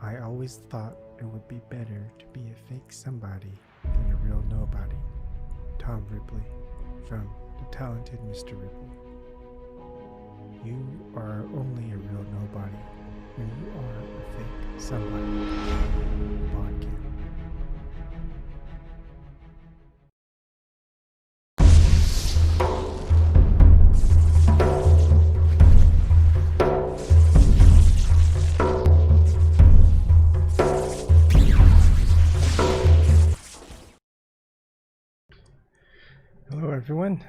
I always thought it would be better to be a fake somebody than a real nobody. Tom Ripley from The Talented Mr. Ripley. You are only a real nobody when you are a fake somebody. Ebon Kim. Hello everyone.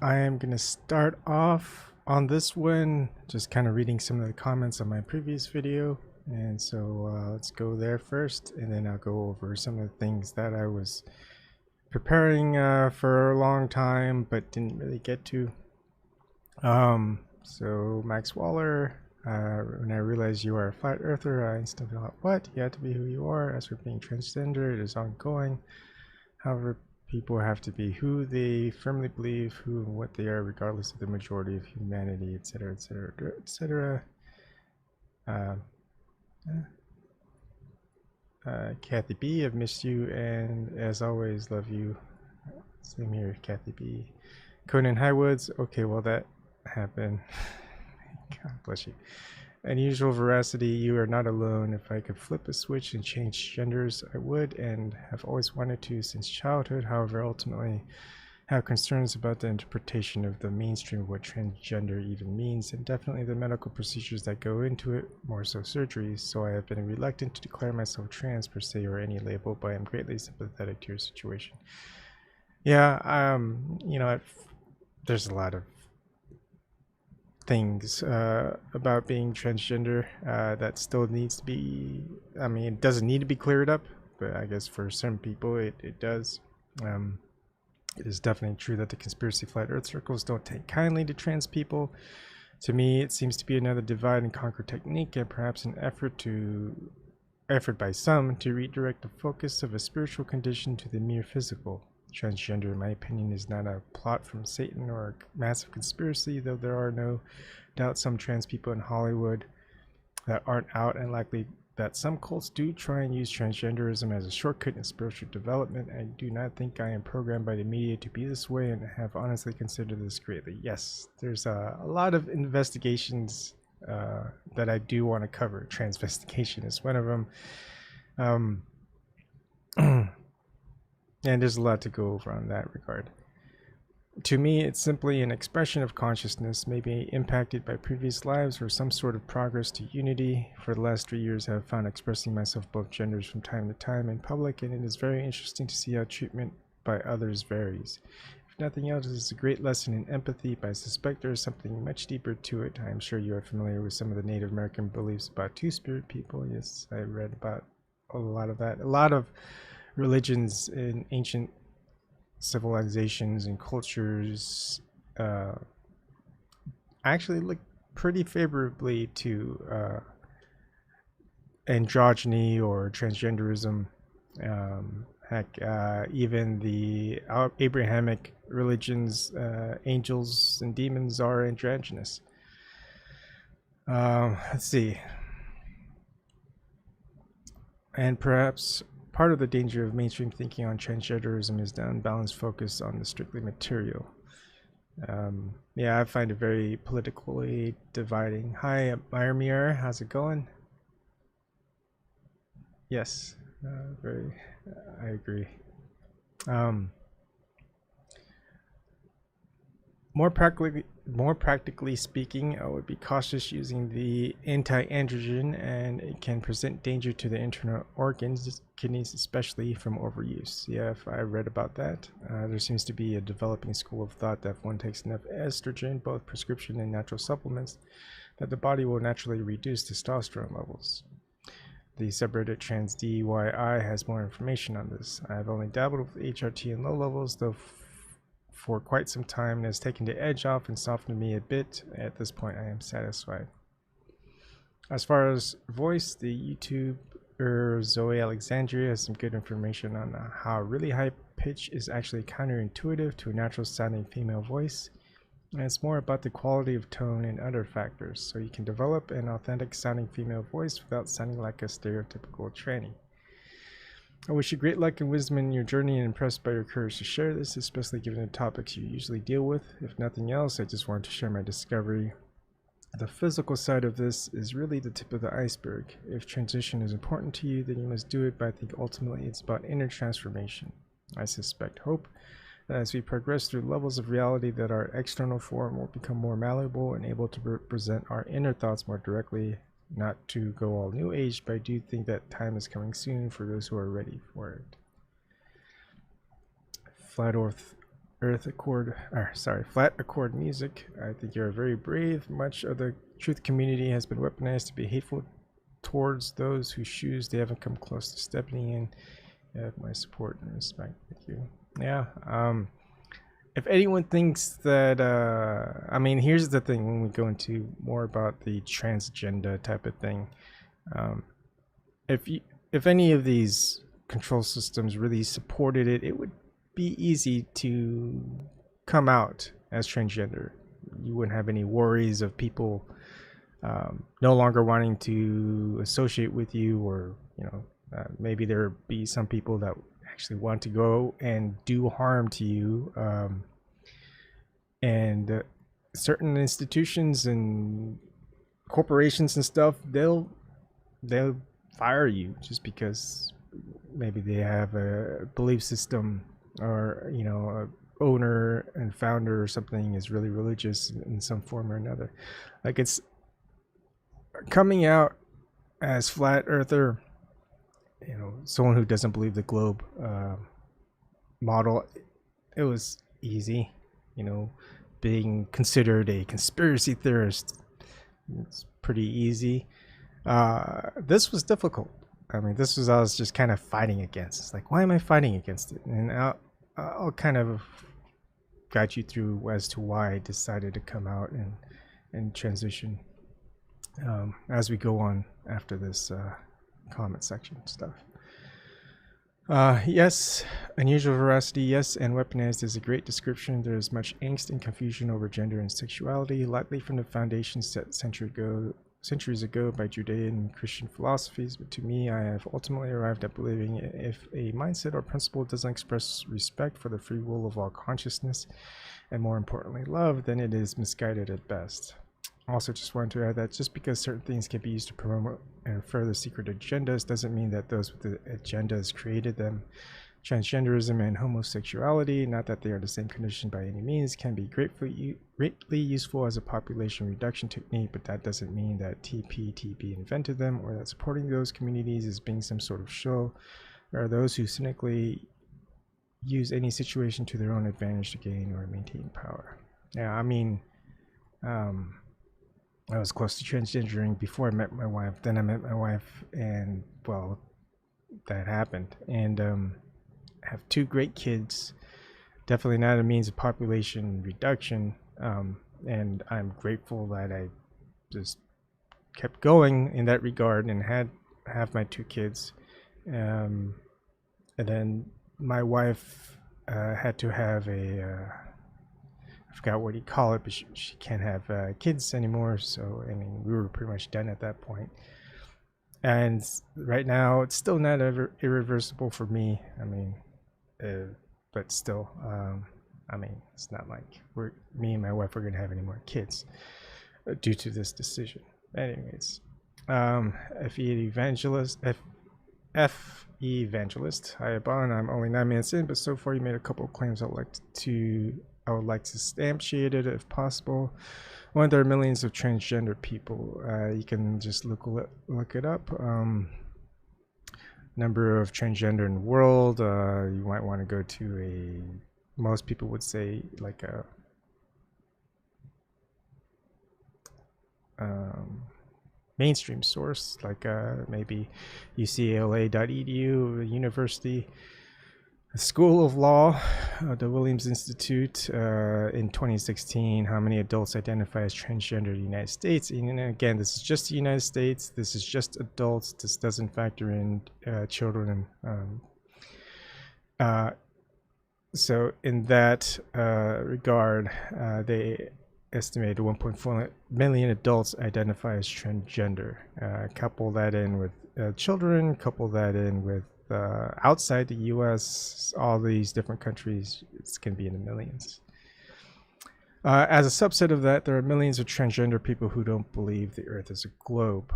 I am going to start off on this one just kind of reading some of the comments on my previous video, and so let's go there first, and then I'll go over some of the things that I was preparing for a long time but didn't really get to. So Max Waller, when I realized you are a flat earther, I instantly thought, what? You have to be who you are. As for being transgender, it is ongoing. However, people have to be who they firmly believe, who and what they are, regardless of the majority of humanity, etc., etc., etc. Kathy B, I've missed you, and as always, love you. Same here, Kathy B. Conan Highwoods, okay, well that happened. God bless you. Unusual veracity, you are not alone. If I could flip a switch and change genders, I would, and have always wanted to since childhood. However, ultimately have concerns about the interpretation of the mainstream of what transgender even means, and definitely the medical procedures that go into it, more so surgeries. So I have been reluctant to declare myself trans per se or any label, but I am greatly sympathetic to your situation. Yeah, you know, there's a lot of things about being transgender that still needs to be, I mean, it doesn't need to be cleared up, but I guess for some people it does. It is definitely true that the conspiracy flat earth circles don't take kindly to trans people. To me, it seems to be another divide and conquer technique, and perhaps an effort by some to redirect the focus of a spiritual condition to the mere physical. Transgender, in my opinion, is not a plot from Satan or a massive conspiracy, though there are no doubt some trans people in Hollywood that aren't out, and likely that some cults do try and use transgenderism as a shortcut in spiritual development. I do not think I am programmed by the media to be this way, and have honestly considered this greatly. Yes, there's a lot of investigations that I do want to cover. Transvestigation is one of them. And there's a lot to go over on that regard. To me, it's simply an expression of consciousness, maybe impacted by previous lives or some sort of progress to unity. For the last 3 years, I have found expressing myself both genders from time to time in public, and it is very interesting to see how treatment by others varies. If nothing else, it is a great lesson in empathy, but I suspect there is something much deeper to it. I am sure you are familiar with some of the Native American beliefs about two-spirit people. Yes, I read about a lot of that. A lot of religions in ancient civilizations and cultures actually look pretty favorably to androgyny or transgenderism. Even the Abrahamic religions, angels and demons are androgynous. Let's see. And perhaps part of the danger of mainstream thinking on transgenderism is the unbalanced focus on the strictly material. Yeah, I find it very politically dividing. Hi, LBRY, how's it going? Yes, I agree. More practically speaking, I would be cautious using the anti-androgen, and it can present danger to the internal organs, kidneys especially, from overuse. Yeah, I read about that. There seems to be a developing school of thought that if one takes enough estrogen, both prescription and natural supplements, that the body will naturally reduce testosterone levels. The subreddit TransDYI has more information on this. I have only dabbled with HRT in low levels, though for quite some time, and has taken the edge off and softened me a bit. At this point, I am satisfied. As far as voice, the YouTuber Zoe Alexandria has some good information on how really high pitch is actually counterintuitive to a natural sounding female voice. And it's more about the quality of tone and other factors, so you can develop an authentic sounding female voice without sounding like a stereotypical tranny. I wish you great luck and wisdom in your journey and impressed by your courage to share this, especially given the topics you usually deal with. If nothing else, I just wanted to share my discovery. The physical side of this is really the tip of the iceberg. If transition is important to you, then you must do it, but I think ultimately it's about inner transformation. I suspect hope that as we progress through levels of reality that our external form will become more malleable and able to represent our inner thoughts more directly. Not to go all new age, but I do think that time is coming soon for those who are ready for it. Flat Accord music. I think you're very brave. Much of the truth community has been weaponized to be hateful towards those whose shoes they haven't come close to stepping in. You have my support and respect. Thank you. Yeah. If anyone thinks that, I mean, here's the thing when we go into more about the transgender type of thing. If any of these control systems really supported it, it would be easy to come out as transgender. You wouldn't have any worries of people no longer wanting to associate with you, or maybe there be some people that actually want to go and do harm to you, and certain institutions and corporations and stuff, they'll fire you just because maybe they have a belief system, or a owner and founder or something is really religious in some form or another. Like, it's coming out as flat earther, someone who doesn't believe the globe model. It was easy, being considered a conspiracy theorist. It's pretty easy. This was difficult. I mean, this was, I was just kind of fighting against. It's like, why am I fighting against it? And I'll kind of guide you through as to why I decided to come out and transition as we go on after this comment section stuff. Yes, unusual veracity, yes, and weaponized is a great description. There is much angst and confusion over gender and sexuality, likely from the foundations set centuries ago by Judean and Christian philosophies, but to me, I have ultimately arrived at believing if a mindset or principle doesn't express respect for the free will of all consciousness, and more importantly, love, then it is misguided at best. Also, just wanted to add that just because certain things can be used to promote and further secret agendas doesn't mean that those with the agendas created them. Transgenderism and homosexuality, not that they are the same condition by any means, can be greatly useful as a population reduction technique, but that doesn't mean that TP invented them, or that supporting those communities is being some sort of show. There are those who cynically use any situation to their own advantage to gain or maintain power. Yeah, I mean, I was close to transgendering before I met my wife. Then I met my wife, and well, that happened. And I have 2 great kids. Definitely not a means of population reduction. And I'm grateful that I just kept going in that regard and have my 2 kids. And then my wife had to have I forgot what you call it, but she can't have kids anymore. So, I mean, we were pretty much done at that point. And right now, it's still not irreversible for me. I mean, but still, I mean, it's not like me and my wife are going to have any more kids due to this decision. Anyways, FE Evangelist. Hi, Ebon. I'm only 9 minutes in, but so far you made a couple of claims I would like to substantiate it if possible. One, there are millions of transgender people. You can just look it up. Number of transgender in the world. You might want to go to most people would say like a mainstream source, like maybe UCLA.edu, university. School of Law, the Williams Institute, in 2016, how many adults identify as transgender in the United States? And again, this is just the United States. This is just adults. This doesn't factor in children. So in that regard, they estimated 1.4 million adults identify as transgender. Couple that in with children, couple that in with outside the US, all these different countries, it's going to be in the millions. As a subset of that, there are millions of transgender people who don't believe the Earth is a globe.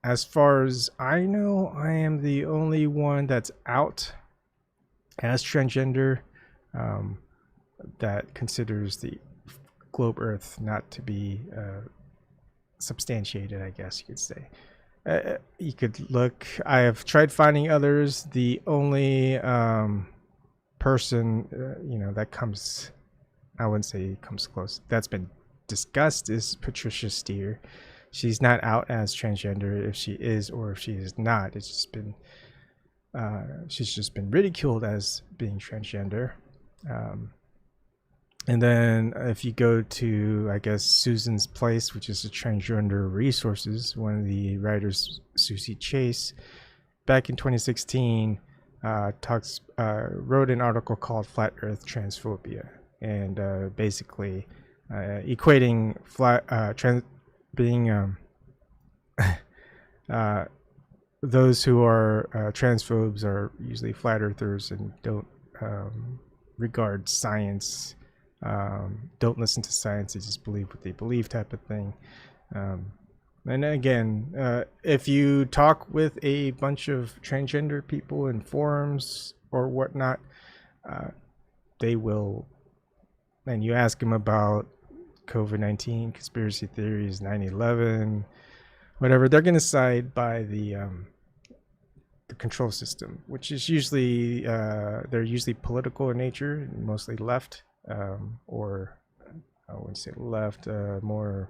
As far as I know, I am the only one that's out as transgender, that considers the globe Earth not to be substantiated, I guess you could say. You could look, I have tried finding others. The only person, that comes, I wouldn't say comes close, that's been discussed is Patricia Steer. She's not out as transgender, if she is or if she is not. It's just been, she's just been ridiculed as being transgender. And then if you go to, I guess, Susan's Place, which is a transgender resources, one of the writers, Susie Chase, back in 2016, wrote an article called Flat Earth Transphobia, and basically equating those who are transphobes are usually flat earthers and don't regard science, don't listen to science, they just believe what they believe type of thing. And again, if you talk with a bunch of transgender people in forums or whatnot, they will, and you ask them about COVID-19, conspiracy theories, 9/11, whatever, they're going to side by the control system, which is usually, they're usually political in nature, mostly left, or I wouldn't say left, more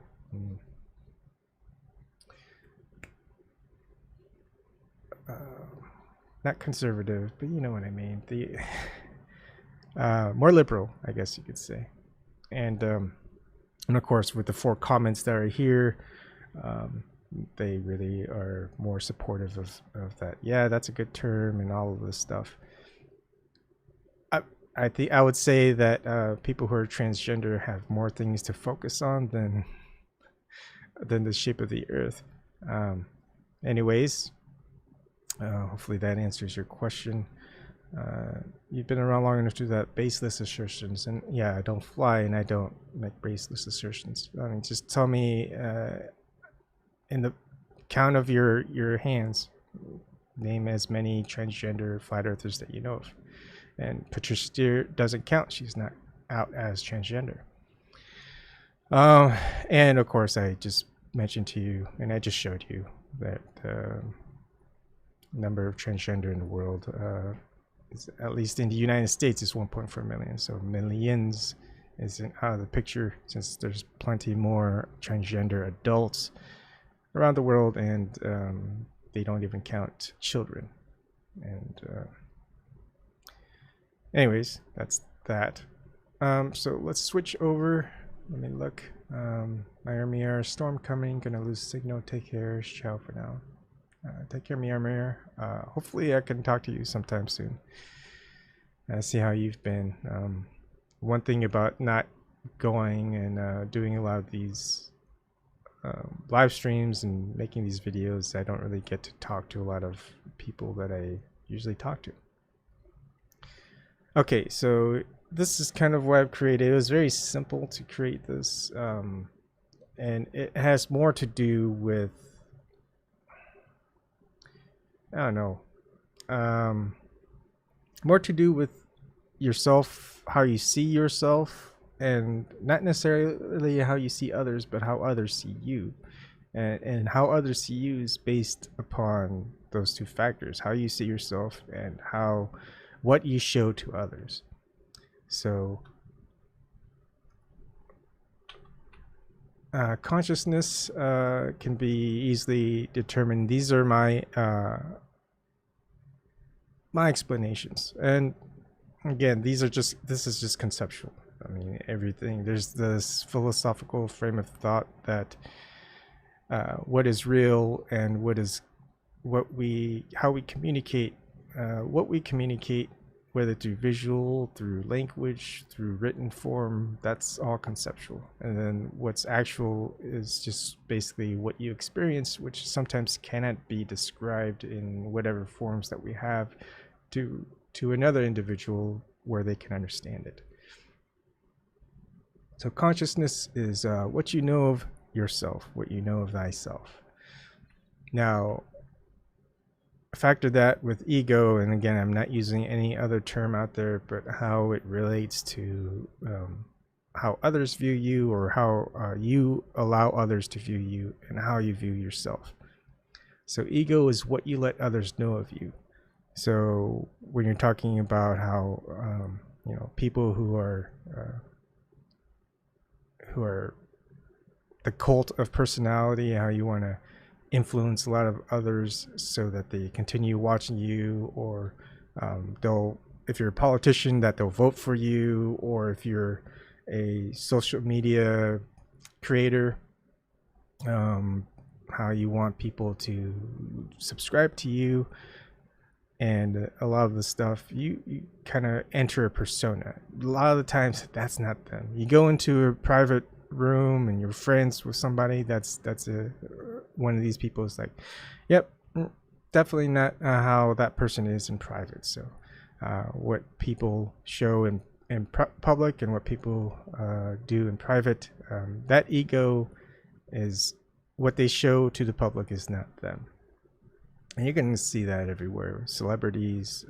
not conservative, but you know what I mean. The more liberal, I guess you could say. And of course, with the 4 comments that are here, they really are more supportive of that. Yeah, that's a good term and all of this stuff. I think I would say that people who are transgender have more things to focus on than the shape of the Earth. Anyways, hopefully that answers your question. You've been around long enough to do that baseless assertions, and yeah, I don't fly and I don't make baseless assertions. I mean, just tell me in the count of your hands, name as many transgender flat earthers that you know of. And Patricia Steer doesn't count. She's not out as transgender. And of course, I just mentioned to you, and I just showed you that the number of transgender in the world, is, at least in the United States, is 1.4 million. So millions isn't out of the picture, since there's plenty more transgender adults around the world, and they don't even count children. And anyways, that's that. So let's switch over. Let me look. LBRY, storm coming, gonna lose signal. Take care. Ciao for now. Take care, LBRY. Hopefully I can talk to you sometime soon. See how you've been. One thing about not going and doing a lot of these live streams and making these videos, I don't really get to talk to a lot of people that I usually talk to. Okay, so this is kind of what I've created. It was very simple to create this, and it has more to do with, I don't know, more to do with yourself, how you see yourself, and not necessarily how you see others, but how others see you. And how others see you is based upon those 2 factors, how you see yourself and what you show to others. So consciousness can be easily determined. These are my explanations, and again, this is just conceptual. I mean, everything, there's this philosophical frame of thought that what is real and how we communicate, what we communicate whether through visual, through language, through written form, that's all conceptual. And then what's actual is just basically what you experience, which sometimes cannot be described in whatever forms that we have to another individual where they can understand it. So consciousness is what you know of yourself, what you know of thyself. Now, factor that with ego, and again, I'm not using any other term out there, but how it relates to how others view you, or how you allow others to view you, and how you view yourself. So ego is what you let others know of you. So when you're talking about how people who are the cult of personality, how you want to influence a lot of others so that they continue watching you, or if you're a politician, that they'll vote for you, or if you're a social media creator, how you want people to subscribe to you. And a lot of the stuff, you kind of enter a persona. A lot of the times that's not them. You go into a private room and you're friends with somebody, that's one of these people is like, yep, definitely not how that person is in private. So what people show in public and what people do in private, that ego is what they show to the public is not them. And you're going to see that everywhere. Celebrities,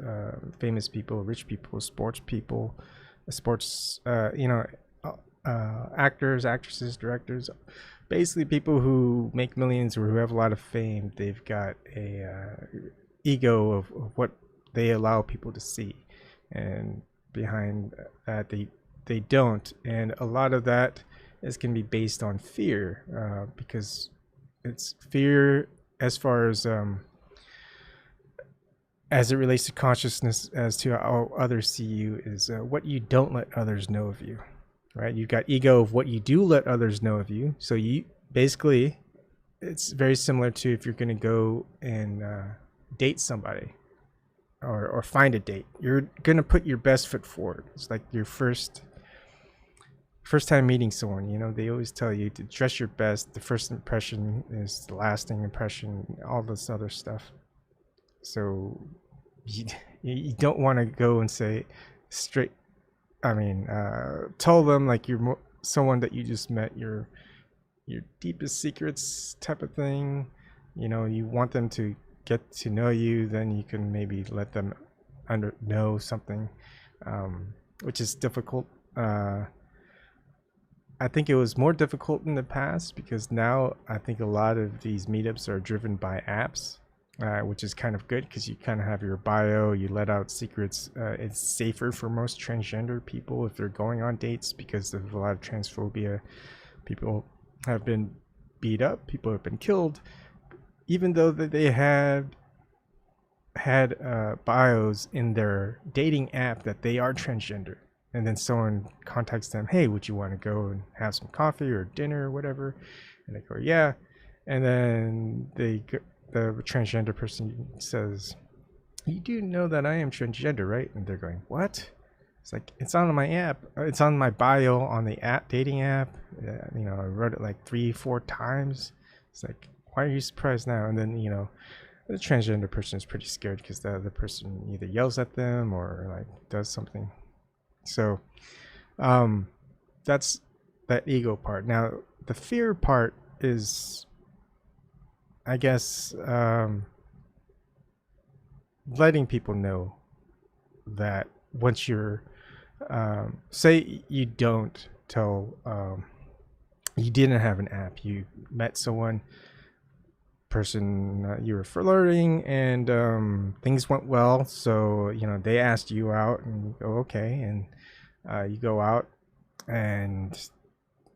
famous people, rich people, sports people, actors, actresses, directors, basically people who make millions or who have a lot of fame. They've got a ego of what they allow people to see, and behind that they don't. And a lot of that can be based on fear, because it's fear as far as it relates to consciousness, as to how others see you, is what you don't let others know of you, right? You've got ego of what you do let others know of you. So you basically, it's very similar to if you're going to go and date somebody, or find a date. You're going to put your best foot forward. It's like your first time meeting someone. They always tell you to dress your best. The first impression is the lasting impression, all this other stuff. So you don't want to go and say straight, tell them like you're someone that you just met, your deepest secrets type of thing. You want them to get to know you, then you can maybe let them know something, which is difficult. I think it was more difficult in the past, because now I think a lot of these meetups are driven by apps. Which is kind of good, because you kind of have your bio, you let out secrets. It's safer for most transgender people if they're going on dates, because of a lot of transphobia. People have been beat up, people have been killed, even though that they had bios in their dating app that they are transgender. And then someone contacts them, hey, would you want to go and have some coffee or dinner or whatever? And they go, yeah. And then the transgender person says, you do know that I am transgender, right? And they're going, what? It's like, it's on my app, it's on my bio on the dating app. I wrote it like 3-4 times. It's like, why are you surprised now? And then the transgender person is pretty scared, because the other person either yells at them or like does something. So that's that ego part. Now the fear part is, I guess, letting people know that once you're, say you don't tell, you didn't have an app, you met someone, you were flirting, and things went well. So, they asked you out, and you go, okay. And you go out, and,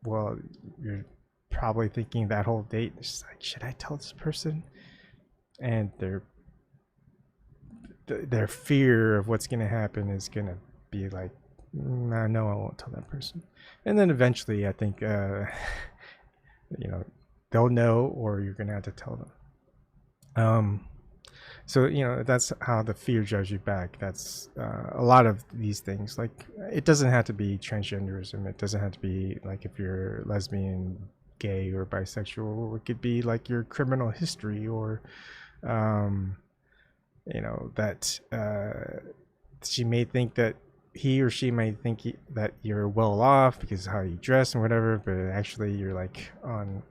well, you're probably thinking that whole date, it's like, should I tell this person? And their fear of what's going to happen is going to be like, no, I won't tell that person. And then eventually, I think they'll know, or you're going to have to tell them. So, that's how the fear drives you back. That's a lot of these things. Like, it doesn't have to be transgenderism. It doesn't have to be like if you're lesbian, gay, or bisexual. It could be like your criminal history, or, that she may think that he or she may think that you're well off because of how you dress and whatever, but actually you're like on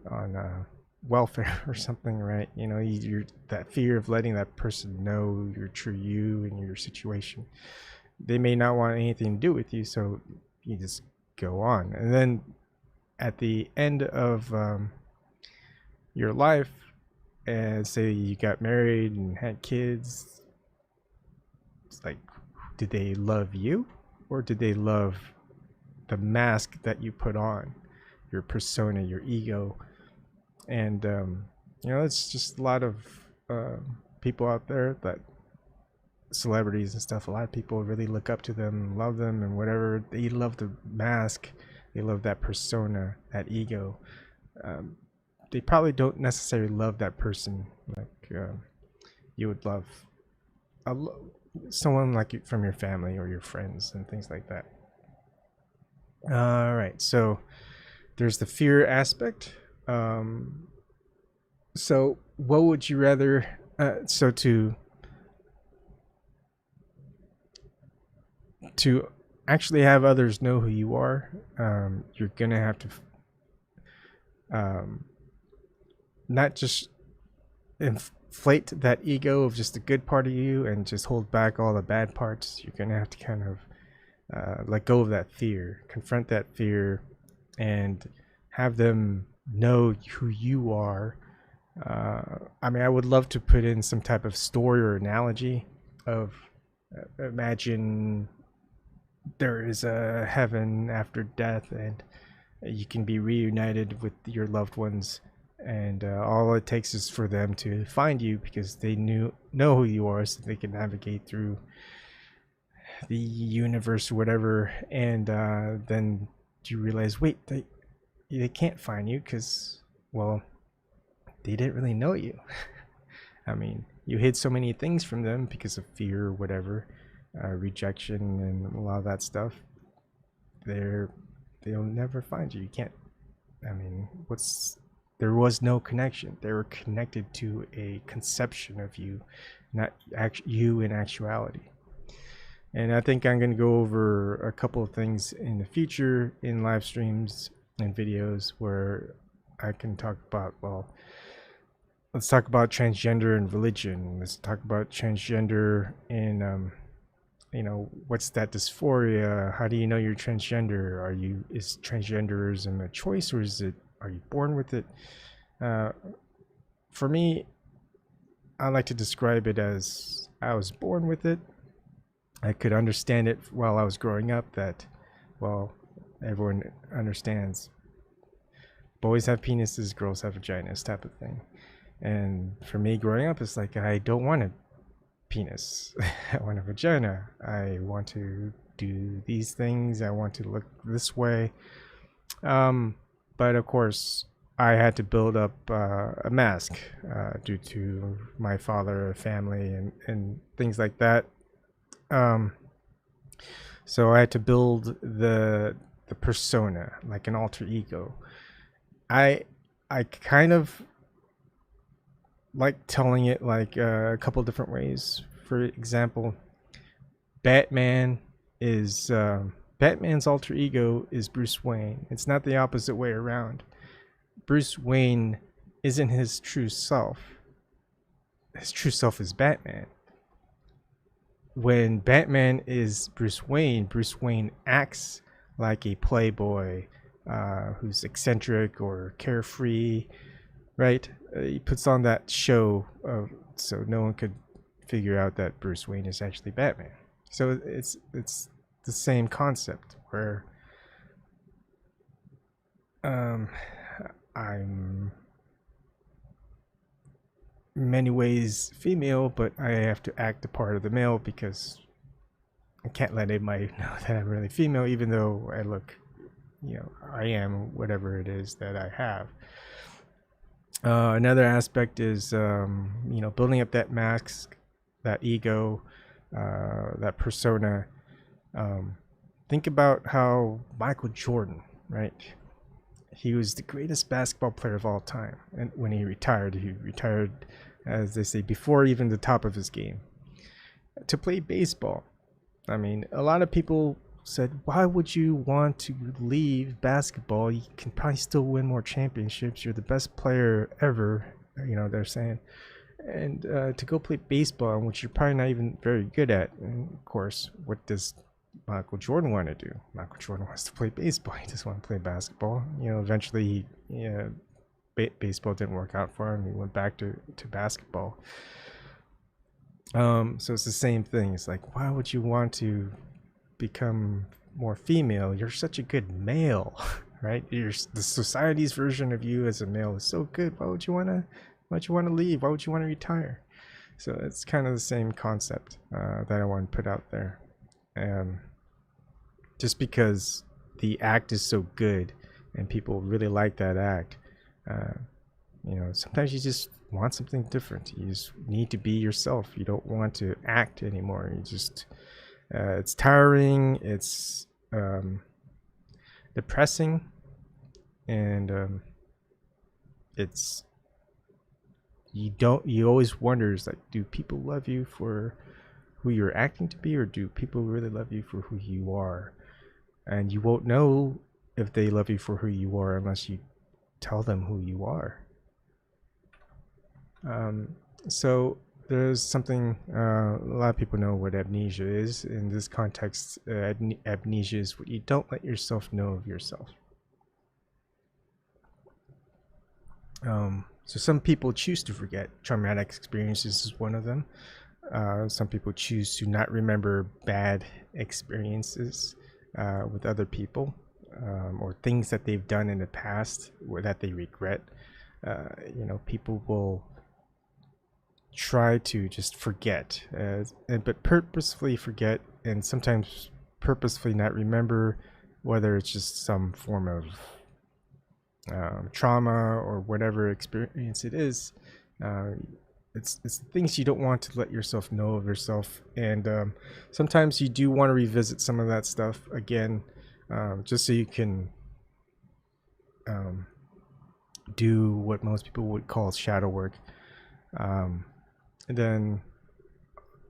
welfare or something, right? You're that fear of letting that person know your true you and your situation. They may not want anything to do with you, so you just go on. And then at the end of your life, and say you got married and had kids, it's like, did they love you, or did they love the mask that you put on, your persona, your ego? And it's just a lot of people out there, that celebrities and stuff, a lot of people really look up to them, love them, and whatever. They love the mask, they love that persona, that ego. They probably don't necessarily love that person like you would love someone like from your family or your friends and things like that. All right, so there's the fear aspect. So what would you rather so to actually have others know who you are, you're gonna have to not just inflate that ego of just the good part of you and just hold back all the bad parts. You're gonna have to kind of let go of that fear, confront that fear, and have them know who you are. I would love to put in some type of story or analogy of imagine there is a heaven after death, and you can be reunited with your loved ones, and all it takes is for them to find you because they know who you are, so they can navigate through the universe or whatever. And then you realize, wait, they can't find you because, well, they didn't really know you. I mean, you hid so many things from them because of fear or whatever, rejection and a lot of that stuff. They'll never find you. You can't. I mean, there was no connection. They were connected to a conception of you, not you in actuality. And I think I'm going to go over a couple of things in the future in live streams and videos where I can talk about, well, let's talk about transgender and religion. Let's talk about transgender in, what's that dysphoria? How do you know you're transgender? Is transgenderism a choice, or are you born with it? For me, I like to describe it as I was born with it. I could understand it while I was growing up that, well, everyone understands boys have penises, girls have vaginas type of thing. And for me growing up, it's like, I don't want a penis. I want a vagina. I want to do these things. I want to look this way. But of course, I had to build up a mask due to my father, family, and things like that. So I had to build the persona, like an alter ego. I kind of like telling it like a couple different ways. For example, Batman's alter ego is Bruce Wayne. It's not the opposite way around. Bruce Wayne isn't his true self. His true self is Batman. When Batman is Bruce Wayne acts like a playboy who's eccentric or carefree, right? He puts on that show so no one could figure out that Bruce Wayne is actually Batman. So it's the same concept where I'm in many ways female, but I have to act the part of the male because I can't let anybody know that I'm really female, even though I look, I am whatever it is that I have. Another aspect is, building up that mask that ego, that persona. Think about how Michael Jordan, right? He was the greatest basketball player of all time, and when he retired, as they say, before even the top of his game, to play baseball. I mean, a lot of people said, why would you want to leave basketball? You can probably still win more championships. You're the best player ever, they're saying. And to go play baseball, which you're probably not even very good at. And of course, what does Michael Jordan want to do? Michael Jordan wants to play baseball. He doesn't want to play basketball. Eventually, baseball didn't work out for him. He went back to basketball. So it's the same thing. It's like, why would you want to become more female? You're such a good male, right? The society's version of you as a male is so good. Why would you want to leave? Why would you want to retire? So it's kind of the same concept that I want to put out there. Just because the act is so good and people really like that act, sometimes you just want something different. You just need to be yourself. You don't want to act anymore. You just it's tiring, it's depressing, and it's you always wonder, is like, do people love you for who you're acting to be, or do people really love you for who you are? And you won't know if they love you for who you are unless you tell them who you are. So there's something, a lot of people know what amnesia is. In this context, amnesia is what you don't let yourself know of yourself. So some people choose to forget. Traumatic experiences is one of them. Some people choose to not remember bad experiences with other people, or things that they've done in the past or that they regret. People will try to just forget, but purposefully forget, and sometimes purposefully not remember, whether it's just some form of trauma or whatever experience it is. It's things you don't want to let yourself know of yourself, and sometimes you do want to revisit some of that stuff again, just so you can do what most people would call shadow work. And then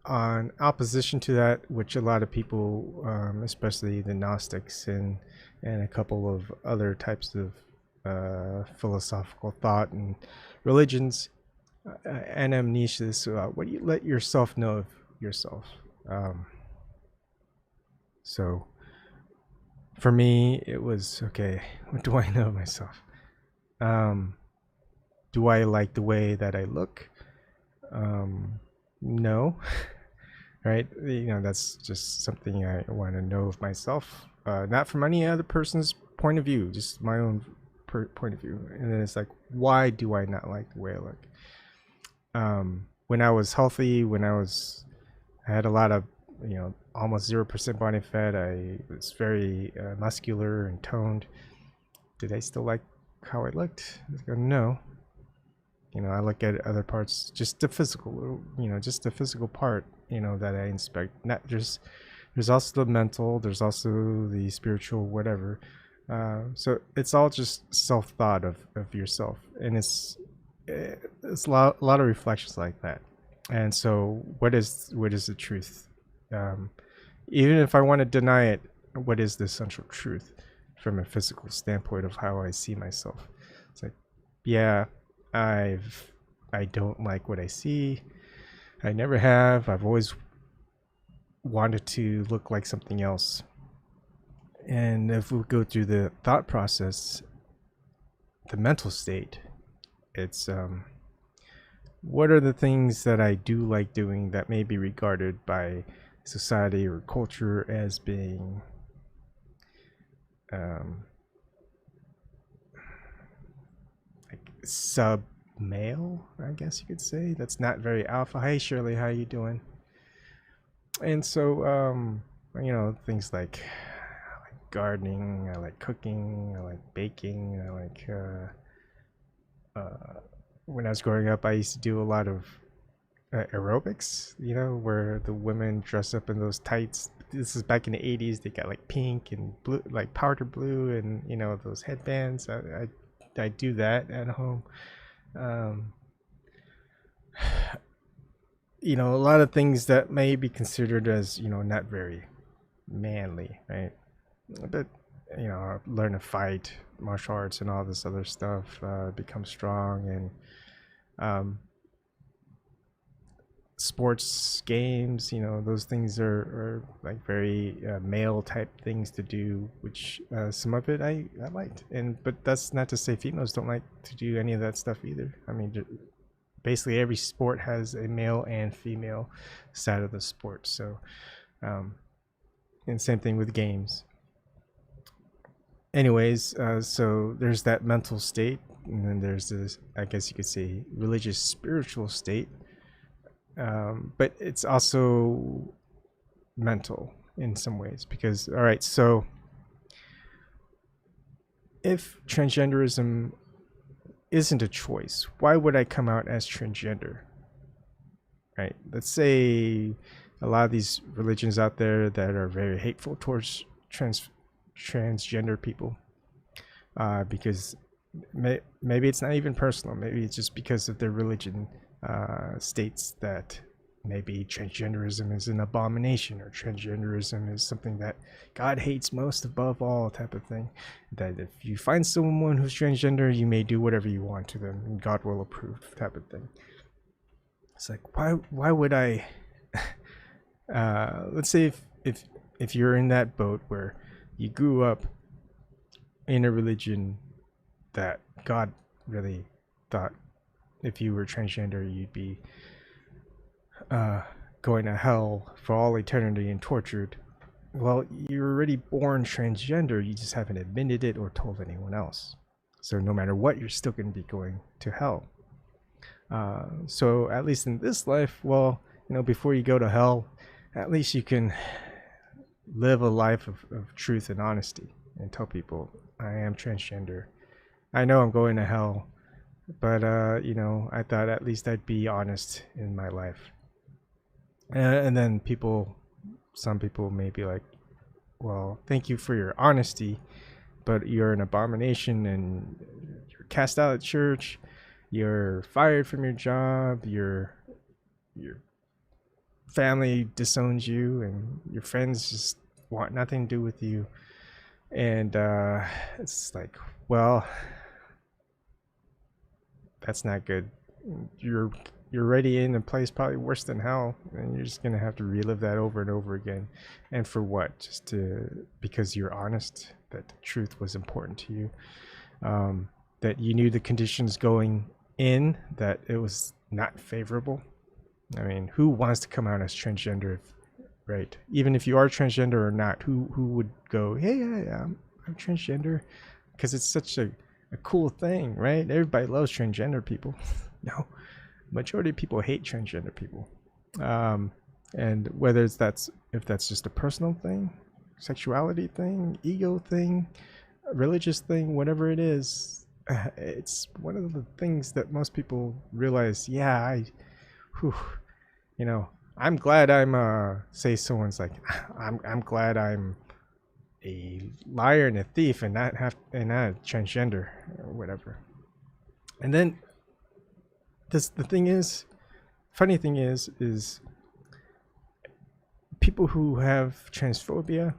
on opposition to that, which a lot of people, especially the Gnostics and a couple of other types of philosophical thought and religions, anamnesia is what you let yourself know of yourself. So for me, it was, okay, what do I know of myself? Do I like the way that I look? No. Right? That's just something I want to know of myself, not from any other person's point of view, just my own point of view. And then it's like, why do I not like the way I look? When I was healthy, I had a lot of, almost 0% body fat, I was very muscular and toned. Did I still like how I looked? I go, no. I look at other parts, just the physical, just the physical part, that I inspect. Not just, there's also the mental, there's also the spiritual, whatever. So it's all just self-thought of yourself, and it's a lot of reflections like that. And so, what is the truth? Even if I want to deny it, what is the essential truth from a physical standpoint of how I see myself? It's like, yeah, I don't like what I see. I never have. I've always wanted to look like something else. And if we go through the thought process, the mental state, it's what are the things that I do like doing that may be regarded by society or culture as being like sub male, I guess you could say. That's not very alpha. Hey Shirley, how you doing? And so things like gardening, I like cooking, I like baking, I like when I was growing up, I used to do a lot of aerobics, where the women dress up in those tights. This is back in the 80s. They got like pink and blue, like powder blue, and those headbands. I do that at home. Um, a lot of things that may be considered as not very manly, right? But learn to fight, martial arts, and all this other stuff. Become strong, and sports games, those things are like very male type things to do, which some of it I liked. But that's not to say females don't like to do any of that stuff either. I mean, basically every sport has a male and female side of the sport. So and same thing with games. Anyways, so there's that mental state, and then there's this, I guess you could say, religious spiritual state. But it's also mental in some ways, because all right, so if transgenderism isn't a choice, why would I come out as transgender? Right? Let's say a lot of these religions out there that are very hateful towards transgender people, because maybe it's not even personal. Maybe it's just because of their religion states that maybe transgenderism is an abomination, or transgenderism is something that God hates most above all, type of thing. That if you find someone who's transgender, you may do whatever you want to them and God will approve, type of thing. It's like, why would I let's say if you're in that boat where you grew up in a religion that God really thought if you were transgender you'd be going to hell for all eternity and tortured. Well, you're already born transgender, you just haven't admitted it or told anyone else. So no matter what, you're still going to be going to hell. So at least in this life, well, before you go to hell, at least you can live a life of truth and honesty and tell people, I am transgender. I know I'm going to hell, but I thought at least I'd be honest in my life. And then some people may be like, well, thank you for your honesty, but you're an abomination and you're cast out of church, you're fired from your job, your family disowns you, and your friends just want nothing to do with you. And it's like, well, that's not good. You're already in a place probably worse than hell, and you're just gonna have to relive that over and over again. And for what? Just because you're honest, that the truth was important to you, that you knew the conditions going in, that it was not favorable. I mean, who wants to come out as transgender, right? Even if you are transgender or not, who would go, hey, yeah, I'm transgender, because it's such a cool thing, right? Everybody loves transgender people. No, majority of people hate transgender people. And whether if that's just a personal thing, sexuality thing, ego thing, religious thing, whatever it is, it's one of the things that most people realize, yeah, I'm glad say someone's like, I'm glad I'm a liar and a thief and not a transgender or whatever. And then funny thing is people who have transphobia,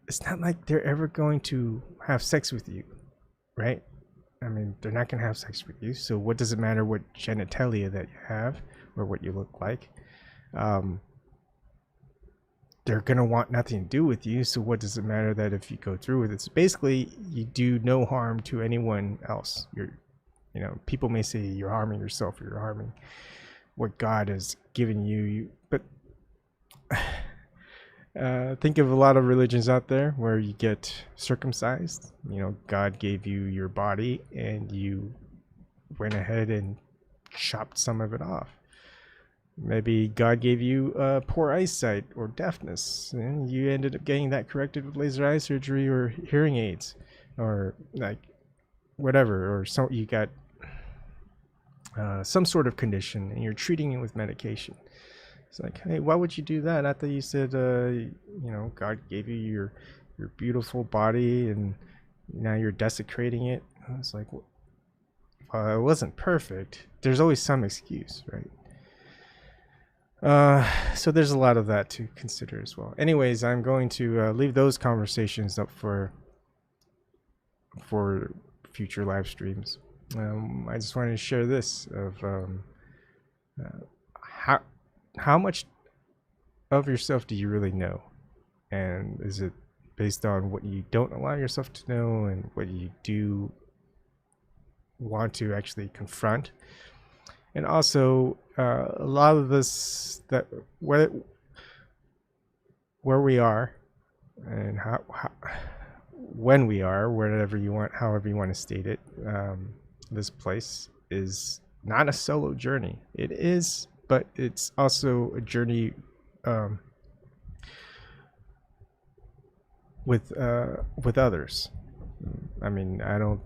it's not like they're ever going to have sex with you, right? I mean, they're not going to have sex with you, so what does it matter what genitalia that you have or what you look like? They're going to want nothing to do with you, so what does it matter that if you go through with it? So basically, you do no harm to anyone else. People may say you're harming yourself or you're harming what God has given you, but think of a lot of religions out there where you get circumcised. God gave you your body and you went ahead and chopped some of it off. Maybe God gave you poor eyesight or deafness, and you ended up getting that corrected with laser eye surgery or hearing aids, or like whatever. Or so you got some sort of condition and you're treating it with medication. It's like, hey, why would you do that? I thought you said, God gave you your beautiful body and now you're desecrating it. I was like, well, it wasn't perfect. There's always some excuse, right? So there's a lot of that to consider as well. Anyways, I'm going to leave those conversations up for future live streams. I just wanted to share this of how much of yourself do you really know, and is it based on what you don't allow yourself to know and what you do want to actually confront. And also a lot of this, that where we are and how when we are, whatever you want, however you want to state it, this place is not a solo journey. It is, but it's also a journey with others. I mean, I don't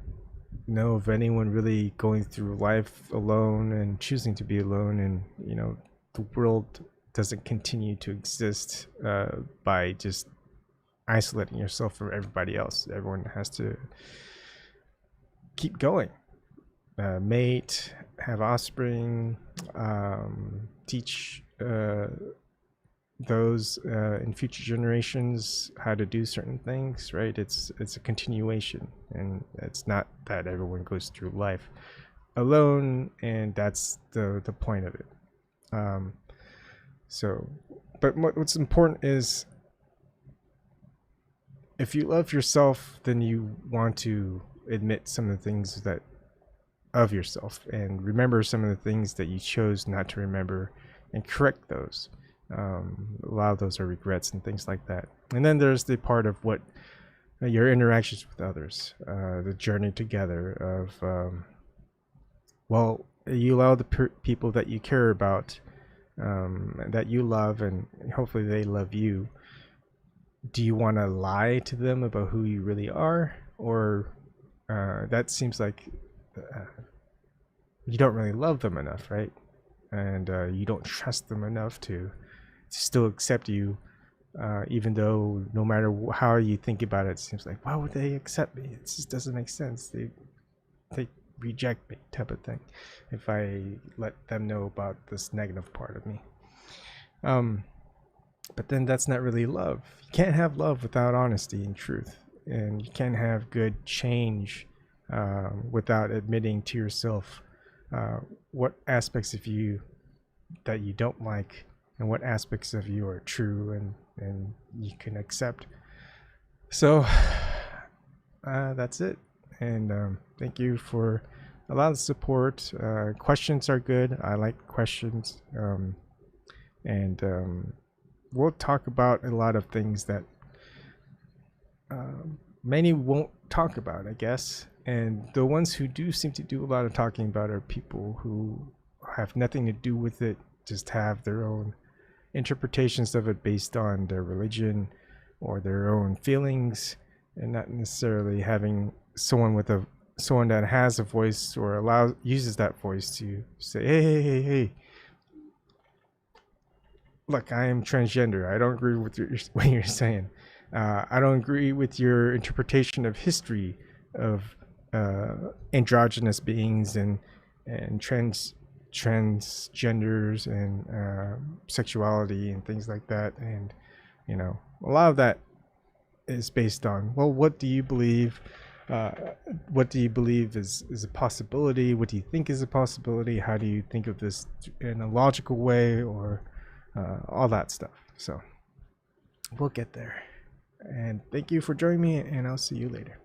know of anyone really going through life alone and choosing to be alone, and the world doesn't continue to exist by just isolating yourself from everybody else. Everyone has to keep going, mate, have offspring, teach those in future generations how to do certain things, right? It's a continuation, and it's not that everyone goes through life alone, and that's the point of it. But what's important is, if you love yourself, then you want to admit some of the things that of yourself and remember some of the things that you chose not to remember and correct those. A lot of those are regrets and things like that. And then there's the part of what your interactions with others, the journey together of, you allow the people that you care about, that you love, and hopefully they love you. Do you want to lie to them about who you really are? Or that seems like you don't really love them enough, right? And you don't trust them enough to still accept you, even though no matter how you think about it, it seems like, why would they accept me? It just doesn't make sense. They reject me, type of thing, if I let them know about this negative part of me. But then that's not really love. You can't have love without honesty and truth, and you can't have good change without admitting to yourself what aspects of you that you don't like and what aspects of you are true and you can accept. So that's it. And thank you for a lot of support. Questions are good. I like questions. And we'll talk about a lot of things that many won't talk about, I guess. And the ones who do seem to do a lot of talking about are people who have nothing to do with it, just have their own interpretations of it based on their religion or their own feelings, and not necessarily having someone that has a voice or uses that voice to say, hey, look, I am transgender. I don't agree with what you're saying. I don't agree with your interpretation of history of androgynous beings and transgenders and sexuality and things like that. And a lot of that is based on, well, what do you believe? What do you believe is a possibility? What do you think is a possibility? How do you think of this in a logical way, or all that stuff? So we'll get there. And thank you for joining me, and I'll see you later.